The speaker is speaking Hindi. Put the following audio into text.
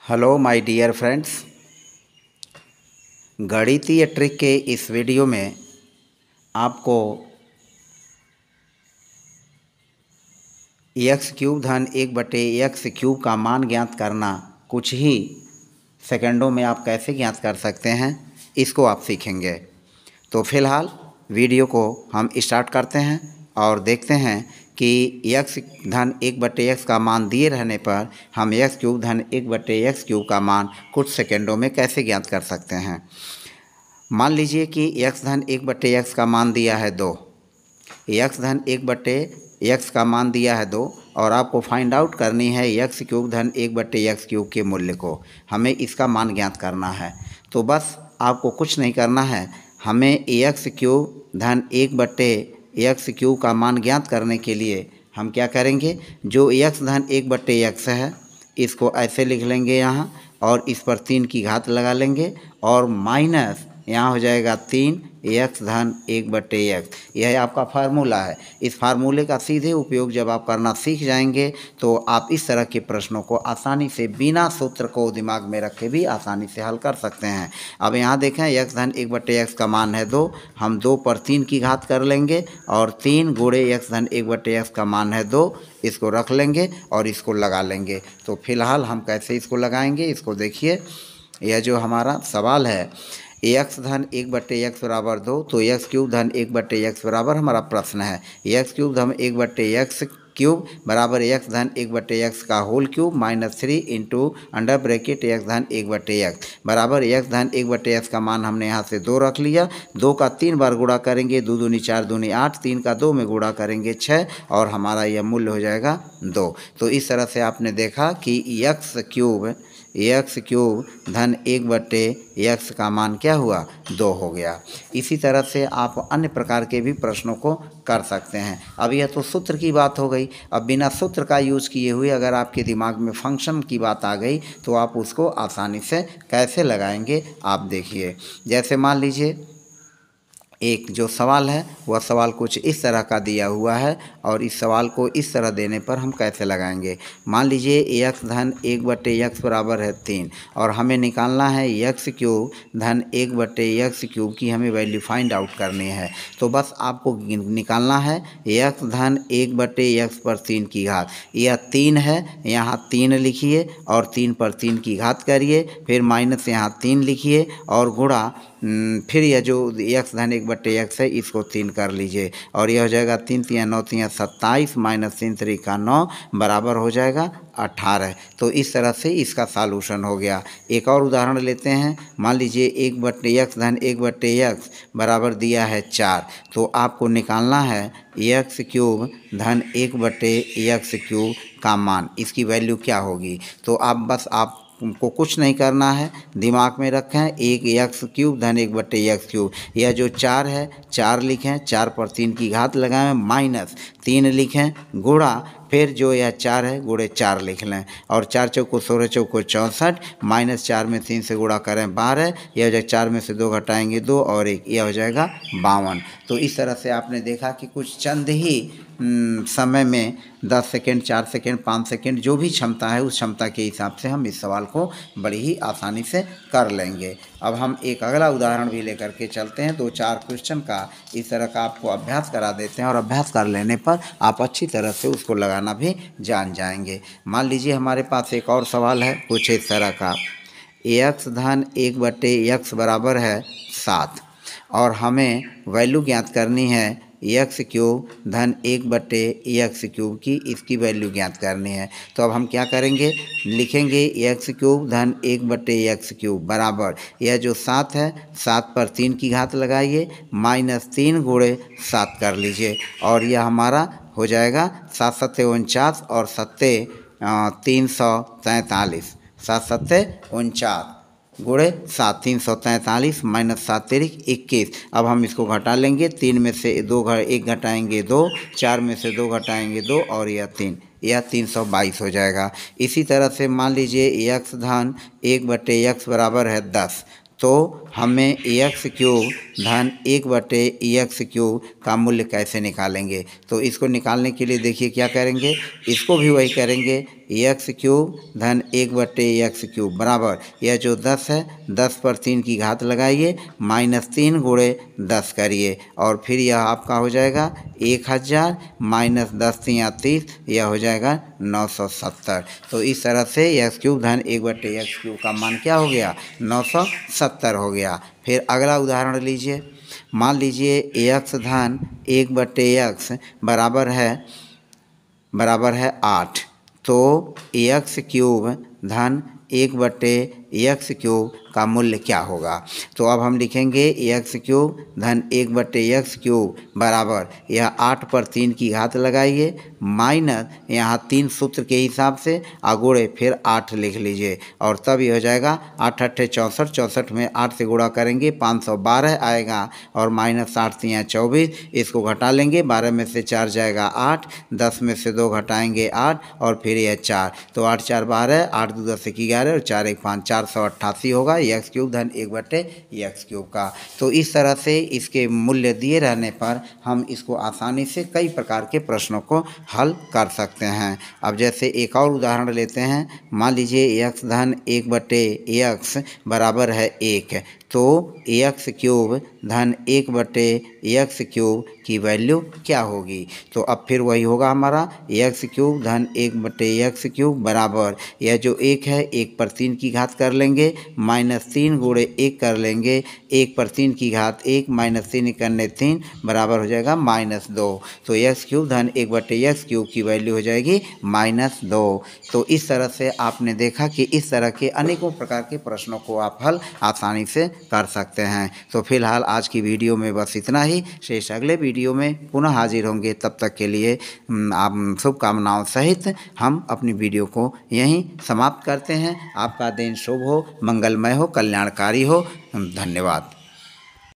हेलो माय डियर फ्रेंड्स, गणितीय ट्रिक के इस वीडियो में आपको एक्स क्यूब धन 1/x³ का मान ज्ञात करना कुछ ही सेकंडों में आप कैसे ज्ञात कर सकते हैं, इसको आप सीखेंगे। तो फिलहाल वीडियो को हम स्टार्ट करते हैं और देखते हैं कि x धन 1/x का मान दिए रहने पर हम x क्यूब धन 1/x³ का मान कुछ सेकंडों में कैसे ज्ञात कर सकते हैं। मान लीजिए कि x धन 1/x का मान दिया है 2, x धन 1/x का मान दिया है 2 और आपको फाइंड आउट करनी है x क्यूब धन 1/x³ के मूल्य को। हमें इसका मान ज्ञात करना है। तो बस आपको कुछ नहीं करना है, हमें x क्यूब धन 1/x³ का मान ज्ञात करने के लिए हम क्या करेंगे, जो x धन 1/x है इसको ऐसे लिख लेंगे यहाँ, और इस पर 3 की घात लगा लेंगे और माइनस यहाँ हो जाएगा 3x धन 1/x। यह आपका फार्मूला है। इस फार्मूले का सीधे उपयोग जब आप करना सीख जाएंगे तो आप इस तरह के प्रश्नों को आसानी से बिना सूत्र को दिमाग में रखे भी आसानी से हल कर सकते हैं। अब यहाँ देखें x धन 1/x का मान है 2, हम 2 पर 3 की घात कर लेंगे और 3 गुणे x धन 1/x का मान है 2, इसको रख लेंगे और इसको लगा लेंगे। तो फिलहाल हम कैसे इसको लगाएंगे, इसको देखिए। यह जो हमारा सवाल है x धन 1/x बराबर 2, तो x क्यूब धन 1/x बराबर हमारा प्रश्न है x क्यूब धन 1/x³ बराबर x धन 1/x का whole cube minus 3 into under bracket x धन 1/x बराबर x धन 1/x का मान हमने यहाँ से 2 रख लिया। 2 का 3 बार गुणा करेंगे, 2 दूनी 4 दूनी 8, 3 का 2 में गुणा करेंगे 6 और हमारा यह मूल्य हो जाएगा 2। तो इस तरह से आपने देखा कि x क्यूब धन 1/x का मान क्या हुआ, 2 हो गया। इसी तरह से आप अन्य प्रकार के भी प्रश्नों को कर सकते हैं। अब यह तो सूत्र की बात हो गई। अब बिना सूत्र का यूज़ किए हुए अगर आपके दिमाग में फंक्शन की बात आ गई तो आप उसको आसानी से कैसे लगाएंगे आप देखिए। जैसे मान लीजिए एक जो सवाल है वह सवाल कुछ इस तरह का दिया हुआ है और इस सवाल को इस तरह देने पर हम कैसे लगाएंगे। मान लीजिए x धन 1/x बराबर है 3 और हमें निकालना है x क्यूब धन 1/x³ की हमें वैल्यू फाइंड आउट करनी है। तो बस आपको निकालना है x धन 1/x पर 3 की घात, यह 3 है, यहाँ 3 लिखिए और 3 पर 3 की घात करिए, फिर माइनस यहाँ 3 लिखिए और गुणा फिर यह जो x धन 1/x है इसको 3 कर लीजिए और यह हो जाएगा 3 3 9 3 27 माइनस 3 3 का 9 बराबर हो जाएगा 18। तो इस तरह से इसका सॉल्यूशन हो गया। एक और उदाहरण लेते हैं। मान लीजिए x धन 1/x बराबर दिया है 4, तो आपको निकालना है x क्यूब धन 1/x³ का मान, इसकी वैल्यू क्या होगी। तो आप बस को कुछ नहीं करना है, दिमाग में रखें एक x क्यूब धन 1/x³, यह जो 4 है 4 लिखें, 4 पर 3 की घात लगाएं, माइनस 3 लिखें, गुणा फिर जो यह 4 है गुणे 4 लिख लें और 4 चौको 16 चौको 64 माइनस 4 में 3 से गुणा करें 12, यह हो जाएगा 4 में से 2 घटाएंगे 2 और 1, यह हो जाएगा 52। तो इस तरह से आपने देखा कि कुछ चंद ही समय में 10 सेकेंड 4 सेकेंड 5 सेकेंड जो भी क्षमता है उस क्षमता के हिसाब से हम इस सवाल को बड़ी ही आसानी से कर लेंगे। अब हम एक अगला उदाहरण भी लेकर के चलते हैं। 2-4 क्वेश्चन का इस तरह का आपको अभ्यास करा देते हैं और अभ्यास कर लेने पर आप अच्छी तरह से उसको लगाना भी जान जाएंगे। मान लीजिए हमारे पास एक और सवाल है कुछ इस तरह का, x धन 1/x बराबर है 7 और हमें वैल्यू ज्ञात करनी है x क्यूब धन 1/x³ की, इसकी वैल्यू ज्ञात करनी है। तो अब हम क्या करेंगे, लिखेंगे x क्यूब धन 1/x³ बराबर यह जो 7 है 7 पर 3 की घात लगाइए, माइनस 3 गुणे 7 कर लीजिए और यह हमारा हो जाएगा 7 7 49 और 7 343, 7 7 49 गुणे 7 343 माइनस 7 तिरिक 21। अब हम इसको घटा लेंगे, 3 में से 1 घटाएंगे 2, 4 में से 2 घटाएंगे 2 और यह 3, यह 322 हो जाएगा। इसी तरह से मान लीजिए x धन 1/x बराबर है 10, तो हमें x क्यूब धन 1/x³ का मूल्य कैसे निकालेंगे। तो इसको निकालने के लिए देखिए क्या करेंगे, इसको भी वही करेंगे, एक्स क्यूब धन 1/x³ बराबर, यह जो 10 है 10 पर 3 की घात लगाइए -3 गुणे 10 करिए और फिर यह आपका हो जाएगा 1000 -10 × 30, यह हो जाएगा 970। तो इस तरह से x³ धन 1/x³ का मान क्या हो गया, 970 हो गया। फिर अगला उदाहरण लीजिए, मान लीजिए x धन 1/x बराबर है 8, तो x³ धन 1/x³ का मूल्य क्या होगा। तो अब हम लिखेंगे x³ धन 1/x³ बराबर, यह 8 पर 3 की घात लगाइए माइनस यहाँ 3 सूत्र के हिसाब से गुणे फिर 8 लिख लीजिए और तब ये हो जाएगा 8 8 64, 64 में 8 से गुणा करेंगे 512 आएगा और -8 × 24, इसको घटा लेंगे 12 में से 4 जाएगा 8, 10 में से 2 घटाएंगे 8 और फिर यह 4, तो 8 4 12, 8 2 10 11 और 4 1 5, 488 होगा x³ धन 1/x³ का। तो इस तरह से इसके मूल्य दिए रहने पर हम इसको आसानी से कई प्रकार के प्रश्नों को हल कर सकते हैं। अब जैसे एक और उदाहरण लेते हैं, मान लीजिए x धन 1/x बराबर है 1, तो x³ धन 1/x³ की वैल्यू क्या होगी। तो अब फिर वही होगा हमारा x³ धन 1/x³ बराबर, यह जो 1 है 1 पर 3 की घात कर लेंगे -3 गुणे 1 कर लेंगे, 1 पर 3 की घात 1 -3 करने 3 बराबर हो जाएगा -2, तो x³ धन 1/x³ की वैल्यू हो जाएगी -2। तो इस तरह से आपने देखा कि इस तरह के अनेकों प्रकार के प्रश्नों को आप हल आसानी से कर सकते हैं। तो फिलहाल आज की वीडियो में बस इतना ही, शेष अगले वीडियो में पुनः हाजिर होंगे। तब तक के लिए आप शुभकामनाओं सहित हम अपनी वीडियो को यहीं समाप्त करते हैं। आपका दिन शुभ हो, मंगलमय हो, कल्याणकारी हो। धन्यवाद।